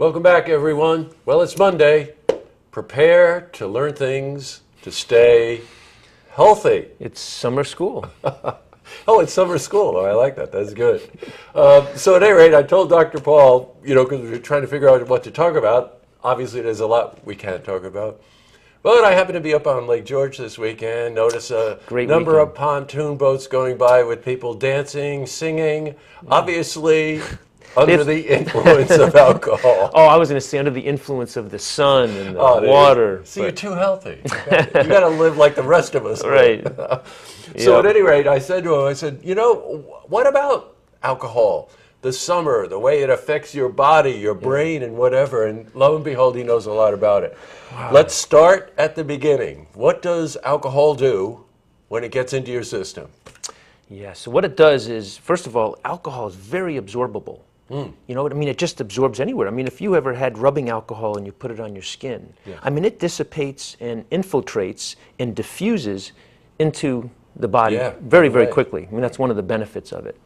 Welcome back, everyone. Well, it's Monday. Prepare to learn things to stay healthy. It's summer school. Oh, it's summer school. Oh, I like that. That's good. So at any rate, I told Dr. Paul, because we were trying to figure out what to talk about. Obviously, there's a lot we can't talk about. But I happened to be up on Lake George this weekend, notice a number of pontoon boats going by with people dancing, singing, obviously under the influence of alcohol. Oh, I was going to say under the influence of the sun and the water. See, you're too healthy. You got to live like the rest of us. Right. So at any rate, I said to him, what about alcohol? The summer, the way it affects your body, your brain, and whatever. And lo and behold, he knows a lot about it. Wow. Let's start at the beginning. What does alcohol do when it gets into your system? Yeah, so what it does is, first of all, alcohol is very absorbable. You know what I mean? It just absorbs anywhere. I mean, if you ever had rubbing alcohol and you put it on your skin, I mean, it dissipates and infiltrates and diffuses into the body very, very quickly. I mean, that's one of the benefits of it.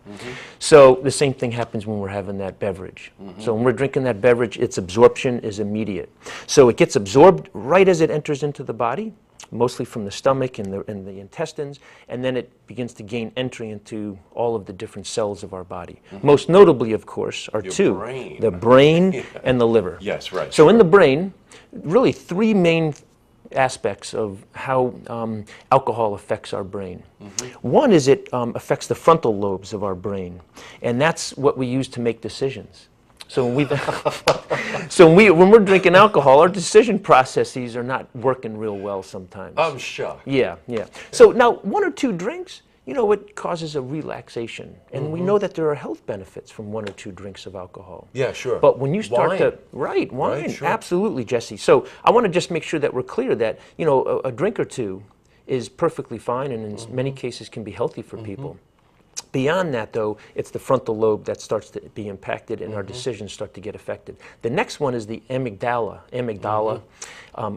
So the same thing happens when we're having that beverage. So when we're drinking that beverage, its absorption is immediate. So it gets absorbed right as it enters into the body, mostly from the stomach and the intestines, and then it begins to gain entry into all of the different cells of our body. Most notably, of course, are the brain and the liver. Yes, right. So in the brain, really three main aspects of how alcohol affects our brain. One is it affects the frontal lobes of our brain, and that's what we use to make decisions. So when we're drinking alcohol, our decision processes are not working real well sometimes. I'm shocked. Yeah. So now, one or two drinks, it causes a relaxation. And we know that there are health benefits from one or two drinks of alcohol. Yeah, sure. But when you start wine, Right, sure. Absolutely, Jesse. So I want to just make sure that we're clear that, a drink or two is perfectly fine and in many cases can be healthy for people. Beyond that, though, it's the frontal lobe that starts to be impacted and our decisions start to get affected. The next one is the amygdala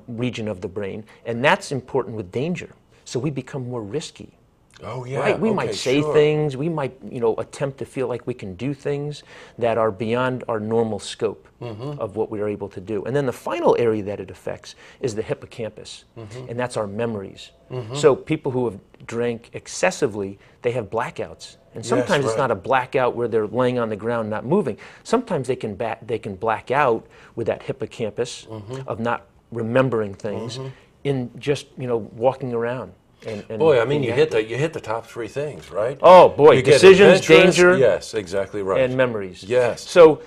region of the brain, and that's important with danger. So we become more risky. Oh, yeah. Right? We might say things, we might, attempt to feel like we can do things that are beyond our normal scope of what we are able to do. And then the final area that it affects is the hippocampus, and that's our memories. So people who have drank excessively, they have blackouts. And sometimes it's not a blackout where they're laying on the ground not moving. Sometimes they can black out with that hippocampus of not remembering things in just, walking around. And boy, I mean, you hit the top three things, right? Oh boy, decisions, danger, yes, exactly right, and memories. Yes. So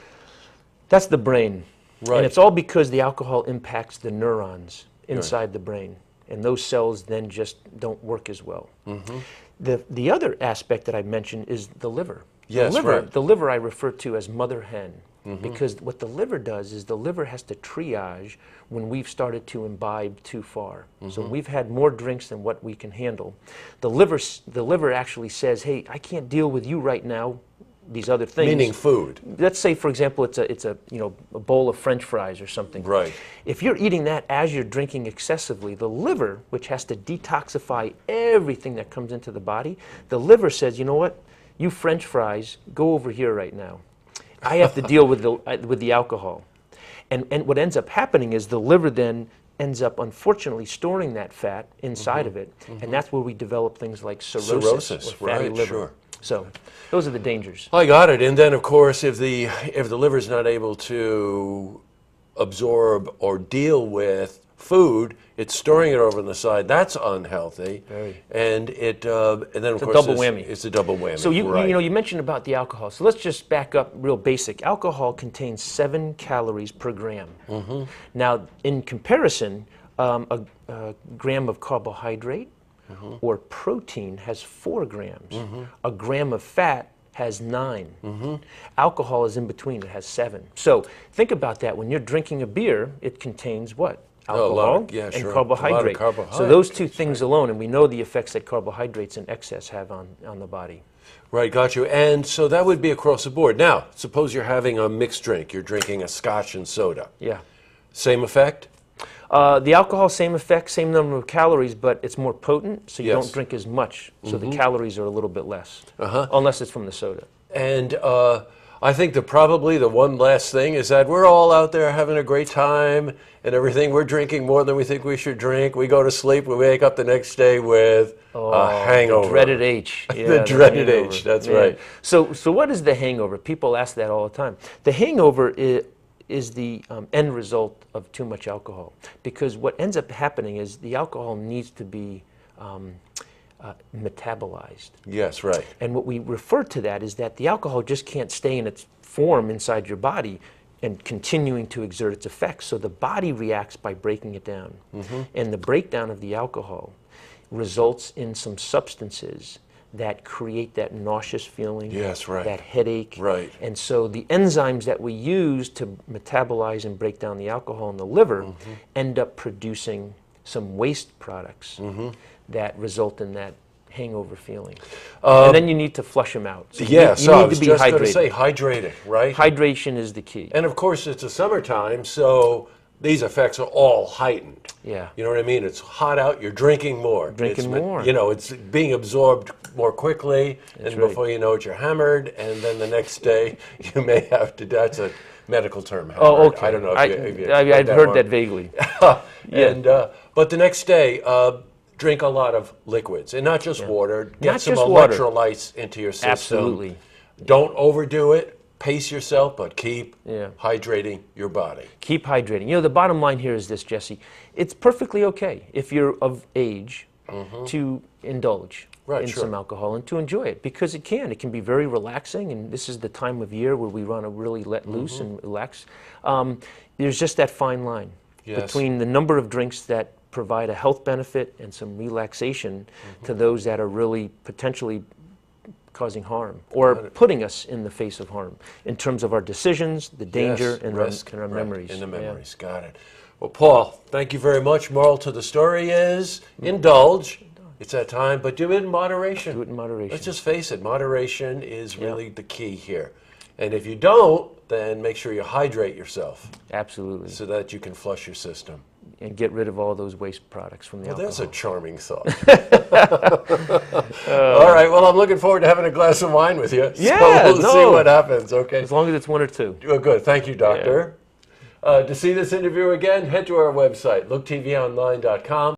that's the brain, right? And it's all because the alcohol impacts the neurons inside the brain, and those cells then just don't work as well. The other aspect that I mentioned is the liver. Yes, the liver I refer to as mother hen. Because what the liver does is the liver has to triage when we've started to imbibe too far. So we've had more drinks than what we can handle. The liver actually says, hey, I can't deal with you right now, these other things. Meaning food. Let's say, for example, it's a bowl of French fries or something. Right. If you're eating that as you're drinking excessively, the liver, which has to detoxify everything that comes into the body, the liver says, you know what, you French fries, go over here right now. I have to deal with the alcohol. And what ends up happening is the liver then ends up, unfortunately, storing that fat inside of it. And that's where we develop things like cirrhosis or fatty liver. Sure. So those are the dangers. I got it. And then, of course, if the liver's not able to absorb or deal with food, it's storing it over on the side. That's unhealthy. Very. And then of course double whammy. It's a double whammy. So you mentioned about the alcohol. So let's just back up real basic. Alcohol contains 7 calories per gram. Now, in comparison, a gram of carbohydrate or protein has 4 grams. A gram of fat has 9. Alcohol is in between. It has 7. So think about that. When you're drinking a beer, it contains what? Alcohol and carbohydrate. So those two things alone, and we know the effects that carbohydrates in excess have on the body. Right, got you. And so that would be across the board. Now, suppose you're having a mixed drink. You're drinking a scotch and soda. Yeah. Same effect? The alcohol, same effect, same number of calories, but it's more potent, so you don't drink as much. So the calories are a little bit less, unless it's from the soda. And I think that probably the one last thing is that we're all out there having a great time and everything. We're drinking more than we think we should drink. We go to sleep. We wake up the next day with a hangover. The dreaded H. Yeah, The dreaded hangover. H, that's Yeah. right. So what is the hangover? People ask that all the time. The hangover is the end result of too much alcohol. Because what ends up happening is the alcohol needs to be metabolized. Yes, right. And what we refer to that is that the alcohol just can't stay in its form inside your body and continuing to exert its effects. So the body reacts by breaking it down. And the breakdown of the alcohol results in some substances that create that nauseous feeling, Yes, right. that headache. Right. And so the enzymes that we use to metabolize and break down the alcohol in the liver end up producing some waste products that result in that hangover feeling. And then you need to flush them out. So Yeah, you so I need was to be just going to hydrated. say hydrating, right? Hydration is the key. And of course, it's the summertime, so these effects are all heightened. Yeah. You know what I mean? It's hot out, you're drinking more. Drinking It's, more. You know, it's being absorbed more quickly, and right. before you know it, you're hammered, and then the next day you may have to, that's a medical term, hammered. Oh, okay. I don't know if you I've read heard one. that vaguely. And, but the next day, drink a lot of liquids, and not just water. Get Not some just water. electrolytes into your system. Absolutely. Don't overdo it. Pace yourself, but keep Yeah. hydrating your body. Keep hydrating. You know, the bottom line here is this, Jesse. It's perfectly okay if you're of age to indulge Right, in sure. some alcohol and to enjoy it, because it can. It can be very relaxing, and this is the time of year where we want to really let loose and relax. There's just that fine line Yes. between the number of drinks that provide a health benefit and some relaxation to those that are really potentially causing harm or putting us in the face of harm in terms of our decisions, the danger, Yes, and risk, our right, memories. And the Yeah. memories, got it. Well, Paul, thank you very much. Moral to the story is indulge. It's that time, but do it in moderation. Do it in moderation. Let's just face it, moderation is really the key here. And if you don't, then make sure you hydrate yourself Absolutely. so that you can flush your system. And get rid of all those waste products from the Well, alcohol. that's a charming thought. All right, well, I'm looking forward to having a glass of wine with you. Yeah, so we'll see no. what happens, okay? As long as it's one or two. Well, good. Thank you, Doctor. To see this interview again, head to our website, looktvonline.com.